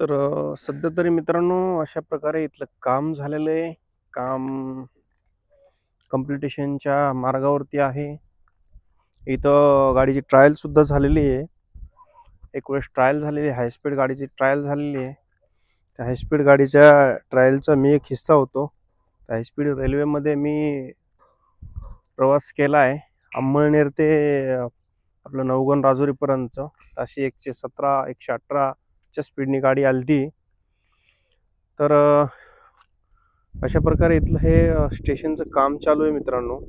तर सध्या तरी मित्रांनो अशा प्रकारे इथलं काम झालेलं आहे. काम कंप्लिटेशनच्या मार्गावरती आहे. इथं गाडीची ट्रायल सुद्धा झालेली आहे. एक वेळेस ट्रायल झालेली आहे, हाय स्पीड गाडीची ट्रायल झालेली आहे. त्या हाय स्पीड गाडीच्या ट्रायलचा मी एक हिस्सा होतो. हाय स्पीड रेल्वेमध्ये मी प्रवास केला आहे. अंमळनेर ते आपलं नवगण राजुरीपर्यंत अशी 117 118च्या स्पीडनी गाडी आलती. तर अशा प्रकारे इथलं हे स्टेशनचं काम चालू आहे मित्रांनो.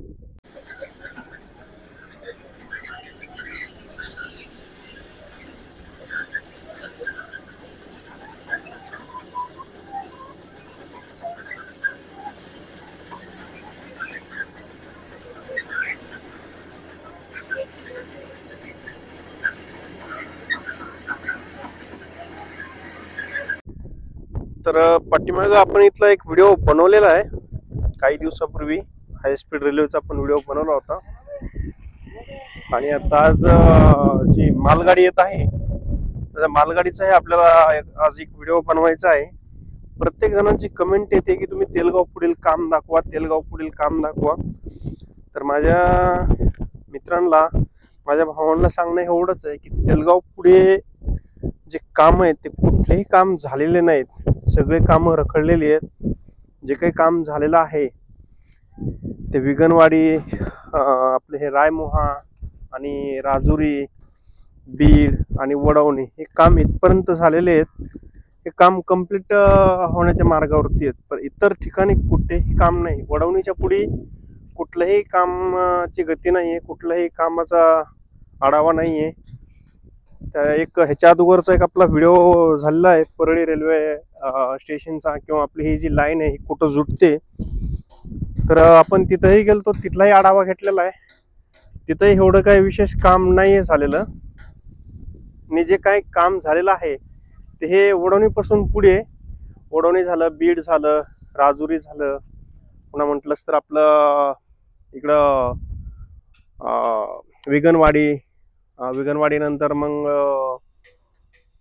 तर पाठीमागं आपण इथला एक व्हिडिओ बनवलेला आहे काही दिवसापूर्वी. हाय स्पीड रेल्वेचा आपण व्हिडिओ बनवला होता. आणि आता आज जी मालगाडी येत आहे त्या मालगाडीचा आहे आपल्याला आज एक व्हिडिओ बनवायचा आहे. प्रत्येक जणांची कमेंट येते की तुम्ही तेलगाव पुढील काम दाखवा, तेलगाव पुढील काम दाखवा. तर माझ्या मित्रांना, माझ्या भावांना सांगणं एवढंच आहे की तेलगाव पुढे जे काम आहेत ते कुठलेही काम झालेले नाहीत. सगळे कामं रखडलेली आहेत. जे काही काम झालेलं आहे ते विगनवाडी, आपले हे रायमोहा आणि राजुरी, बीड आणि वडवणी हे काम इथपर्यंत झालेले आहेत. हे काम कम्प्लीट होण्याच्या मार्गावरती आहेत. पण इतर ठिकाणी कुठेही काम नाही. वडवणीच्या पुढे कुठल्याही कामाची गती नाही आहे, कुठल्याही कामाचा आढावा नाही आहे. त्या एक ह्याच्या अगोदरचा एक आपला व्हिडिओ झालेला आहे परळी रेल्वे स्टेशनचा, किंवा आपली ही जी लाईन आहे ही कुठं जुटते. तर आपण तिथंही गेलतो, तिथलाही आढावा घेतलेला आहे. तिथंही एवढं काही विशेष काम नाही आहे झालेलं. आणि जे काही काम झालेलं आहे ते हे वडवणीपासून पुढे, वडवणी झालं, बीड झालं, राजुरी झालं, पुन्हा म्हटलंच तर आपलं इकडं विगनवाडी, विगनवाडी नंतर मग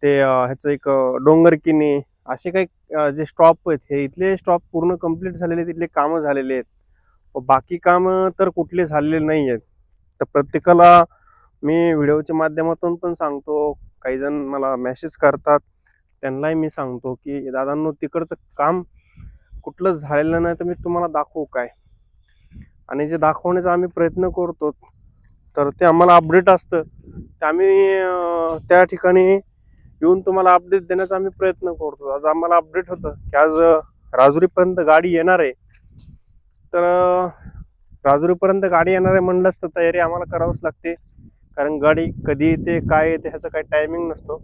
ते ह्याचं एक डोंगरकिनी, असे काही जे स्टॉप आहेत हे इथले स्टॉप पूर्ण कंप्लीट झालेले, तिथले कामं झालेले आहेत. बाकी कामं तर कुठले झालेले नाही आहेत. तर प्रत्येकाला मी व्हिडिओच्या माध्यमातून पण सांगतो, काही जण मला मेसेज करतात त्यांनाही मी सांगतो की दादांनो तिकडचं काम कुठलं झालेलं नाही तर मी तुम्हाला दाखवू काय. आणि जे दाखवण्याचा आम्ही प्रयत्न करतो तर ते आम्हाला अपडेट असतं, ते आम्ही त्या ठिकाणी येऊन तुम्हाला अपडेट देण्याचा आम्ही प्रयत्न करतो. आज आम्हाला अपडेट होतं की आज राजुरीपर्यंत गाडी येणार आहे. तर राजुरीपर्यंत गाडी येणार आहे म्हणलंच तर तयारी आम्हाला करावंच लागते, कारण गाडी कधी येते काय येते ह्याचा काही टायमिंग नसतो.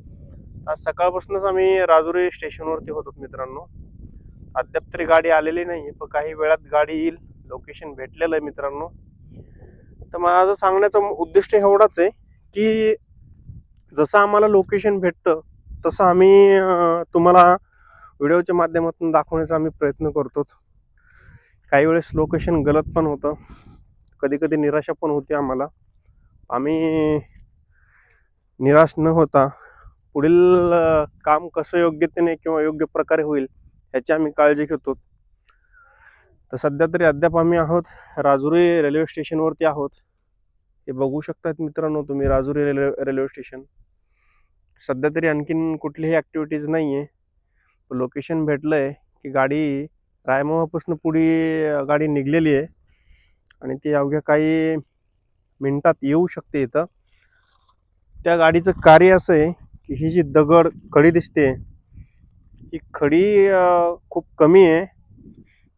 आज सकाळपासूनच आम्ही राजुरी स्टेशनवरती होतो मित्रांनो. अद्याप तरी गाडी आलेली नाही, पण काही वेळात गाडी येईल. लोकेशन भेटलेलं आहे मित्रांनो. तर माझं सांगण्याचा उद्दिष्ट एवढाच आहे की जसं आम्हाला लोकेशन भेटतं तसं आम्ही तुम्हाला व्हिडिओच्या माध्यमातून दाखवण्याचा आम्ही प्रयत्न करतो. काही वेळेस लोकेशन गलत पण होतं, कधी कधी निराशा पण होती आम्हाला. आम्ही निराश न होता पुढील काम कसं योग्यतेने किंवा योग्य प्रकारे होईल ह्याची आम्ही काळजी घेतो. तर सध्या तरी अद्याप आम्ही आहोत राजुरी रेल्वे स्टेशनवरती आहोत. हे बघू शकतात मित्रांनो तुम्ही राजुरी रेल्वे स्टेशन. सध्या तरी आणखीन कुठलीही ॲक्टिव्हिटीज नाही आहे. लोकेशन भेटलं आहे की गाडी रायमोहापासून पुढे गाडी निघलेली आहे आणि ती अवघ्या काही मिनिटात येऊ शकते इथं. त्या गाडीचं कार्य असं आहे की ही जी दगड खडी दिसते ही खडी खूप कमी आहे.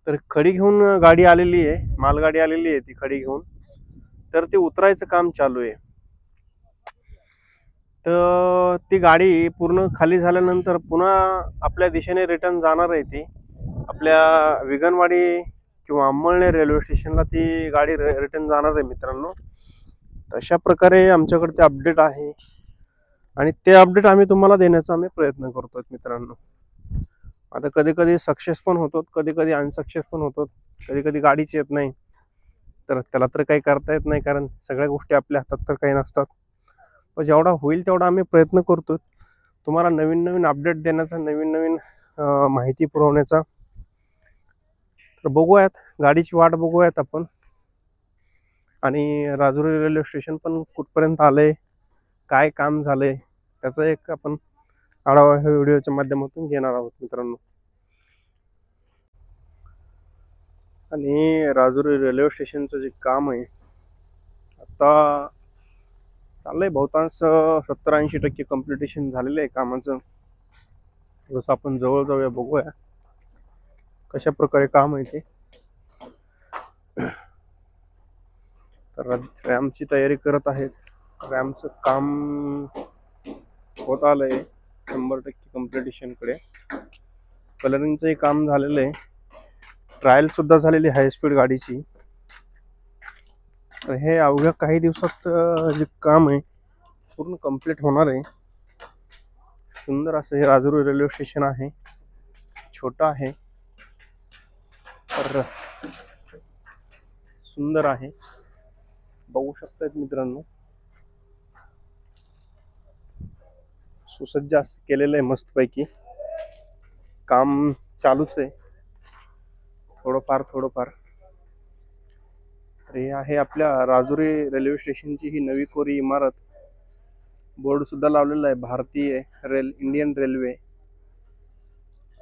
तर खडी घेऊन गाडी आलेली आहे, मालगाडी आलेली आहे ती खडी घेऊन. तर ते उतरायचं काम चालू आहे. तर ती गाडी पूर्ण खाली झाल्यानंतर पुन्हा आपल्या दिशेने रिटर्न जाणार आहे. ती आपल्या विगनवाडी किंवा अंमळनेर रेल्वे स्टेशनला ती गाडी रिटर्न जाणार आहे मित्रांनो. अशा प्रकारे आमच्याकडे ते अपडेट आहे आणि ते अपडेट आम्ही तुम्हाला देण्याचा आम्ही प्रयत्न करतो मित्रांनो. आता कधी कधी सक्सेस पण होतो, कधी कधी अनसक्सेस पण होतो, कधी कधी गाडीच येत नाही. तर त्याला तर काही करता येत नाही, कारण सगळ्या गोष्टी आपल्या हातात तर काही नसतात. पण जेवढा होईल तेवढा आम्ही प्रयत्न करतो तुम्हाला नवीन नवीन अपडेट देण्याचा, नवीन नवीन माहिती पुरवण्याचा. तर बघूयात, गाडीची वाट बघूयात आपण. आणि राजुरी रेल्वे स्टेशन पण कुठपर्यंत आलंय, काय काम झालंय, त्याचा एक आपण आढावा ह्या व्हिडिओच्या माध्यमातून घेणार आहोत मित्रांनो. आणि राजुरी रेल्वे स्टेशनचं जे काम आहे आता चाललंय, बहुतांश 70-80% कम्प्लिटेशन झालेलं आहे कामाचं. जसं आपण जवळ जाऊया, बघूया कशा प्रकारे काम आहे ते. तर रॅमची तयारी करत आहेत. रॅमचं काम होत आलंय 100% कम्प्लिटेशन कडे. कलरिंगचंही काम झालेलं आहे, ट्रायल सुद्धा झालेली हाय स्पीड गाडीची. तर हे अवघ्या काही दिवसात जे काम आहे पूर्ण कंप्लीट होणार आहे. सुंदर असं हे राजुरी रेल्वे स्टेशन आहे, छोटं आहे तर सुंदर आहे, बघू शकतात मित्रांनो. सुसज्ज असं केलेलं आहे मस्तपैकी. काम चालूच आहे थोडंफार. तर हे आहे आपल्या राजुरी रेल्वे स्टेशनची ही नवी कोरी इमारत. बोर्ड सुद्धा लावलेला आहे, भारतीय इंडियन रेल्वे.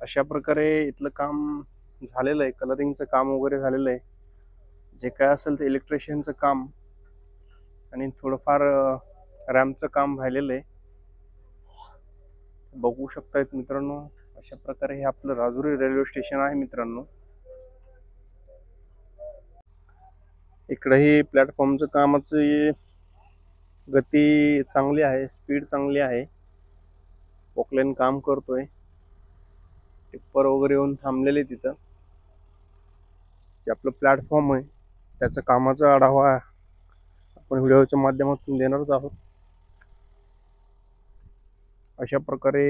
अशा प्रकारे इथलं काम झालेलं आहे. कलरिंगचं काम वगैरे झालेलं आहे. जे काय असेल ते इलेक्ट्रिशियनचं काम आणि थोडंफार रॅम्पचं काम राहिलेलं आहे. बघू शकतायत मित्रांनो, अशा प्रकारे हे आपलं राजुरी रेल्वे स्टेशन आहे मित्रांनो. इकडेही प्लॅटफॉर्मचं कामाची गती चांगली आहे, स्पीड चांगली आहे. पोकलेन काम करतोय, टिप्पर वगैरे येऊन थांबलेले तिथं. जे आपलं प्लॅटफॉर्म आहे त्याचा कामाचा आढावा आपण व्हिडिओच्या माध्यमातून देणारच आहोत. अशा प्रकारे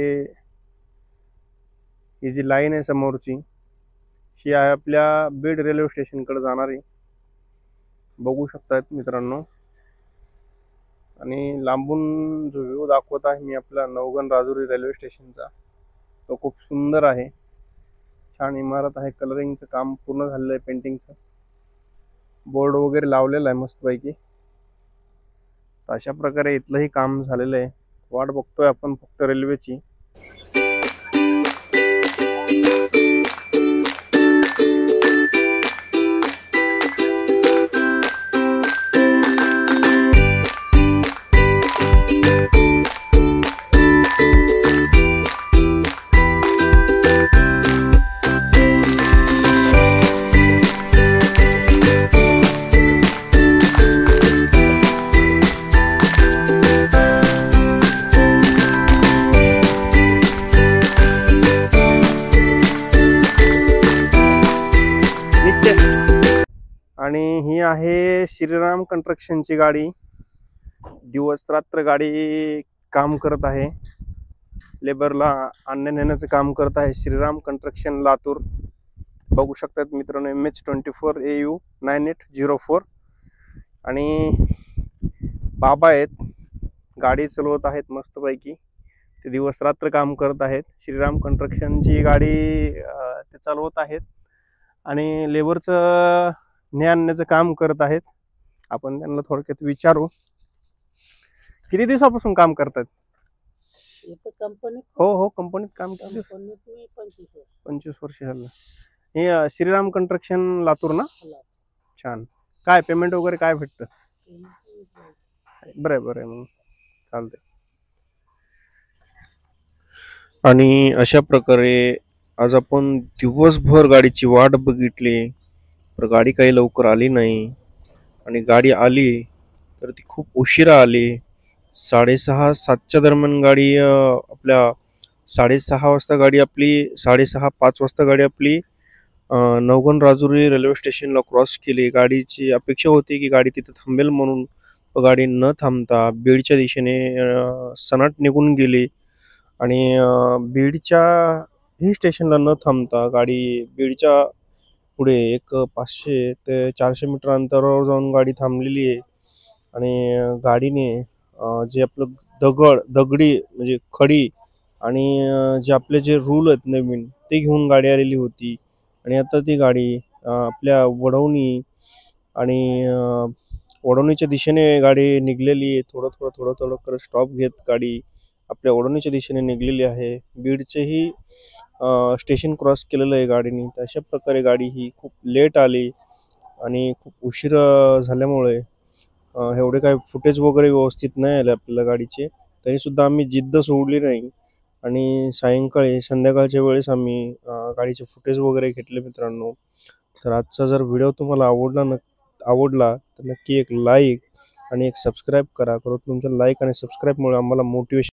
ही जी लाईन आहे समोरची, ही आहे आपल्या बीड रेल्वे स्टेशनकडे जाणारी. बघू शकतायत मित्रांनो. आणि लांबून जो व्ह्यू दाखवत आहे मी आपला नवगण राजुरी रेल्वे स्टेशनचा, तो खूप सुंदर आहे. छान इमारत आहे. कलरिंगचं काम पूर्ण झालेलं आहे, पेंटिंगचं. बोर्ड वगैरे लावलेला आहे मस्तपैकी. अशा प्रकारे इथलंही काम झालेलं आहे. वाट बघतोय आपण फक्त रेल्वेची. आणि ही आहे श्रीराम कंस्ट्रक्शनची गाडी. दिवस रात्र गाडी काम करत आहे. लेबरला आणण्या नेण्याचं काम करत आहे श्रीराम कंस्ट्रक्शन लातूर. बघू शकतात मित्रांनो, MH24 AU 9804. आणि बाबा आहेत, गाडी चालवत आहेत मस्तपैकी. ते दिवस रात्र काम करत आहेत. श्रीराम कंस्ट्रक्शनची गाडी ते चालवत आहेत आणि लेबरचं ने आणण्याचं काम करत आहेत. आपण त्यांना थोडक्यात विचारू, किती दिवसापासून काम करतात कंपनीत? हो, कंपनीत काम केलं. 25 वर्ष झालं. हे श्रीराम कंस्ट्रक्शन लातूर ना? छान. काय पेमेंट वगैरे काय भेटतं? बरं आहे, मग चालतंय. आणि अशा प्रकारे आज आपण दिवसभर गाडीची वाट बघितली, तर गाडी काही लवकर आली नाही. आणि गाडी आली तर ती खूप उशिरा आली. 6:30-7च्या दरम्यान गाडी आपल्या 6:30 वाजता गाडी आपली 6:30-5 वाजता गाडी आपली नवगण राजुरी रेल्वे स्टेशनला क्रॉस केली. गाडीची अपेक्षा होती की गाडी तिथे थांबेल म्हणून, गाडी न थांबता बीडच्या दिशेने सनाट निघून गेली. आणि बीडच्या ही स्टेशनला न थांबता गाडी बीडच्या पुढे एक 500 ते 400 मीटर अंतरावर जाऊन गाडी थांबलेली आहे. आणि गाडीने जे आपलं दगडी म्हणजे खडी आणि जे आपले जे रूल आहेत नवीन ते घेऊन गाडी आलेली होती. आणि आता ती गाडी आपल्या वडवणी आणि वडवणीच्या दिशेने गाडी निघालेली आहे. थोडं थोडं थोडं थोडं करत स्टॉप घेत गाडी आपल्या वडवणीच्या दिशेने निघालेली आहे. बीडचेही स्टेशन क्रॉस केलेलं आहे गाडीने. तर अशा प्रकारे गाडी ही खूप लेट आली आणि खूप उशीर झाल्यामुळे एवढे काही फुटेज वगैरे व्यवस्थित नाही आले आपल्याला गाडीचे. तरीसुद्धा आम्ही जिद्द सोडली नाही आणि सायंकाळी संध्याकाळच्या वेळेस आम्ही गाडीचे फुटेज वगैरे घेतले मित्रांनो. तर आजचा जर व्हिडिओ तुम्हाला आवडला तर नक्की एक लाईक आणि एक सबस्क्राईब करा. खरं तुमच्या लाईक आणि सबस्क्राईबमुळे आम्हाला मोटिवेशन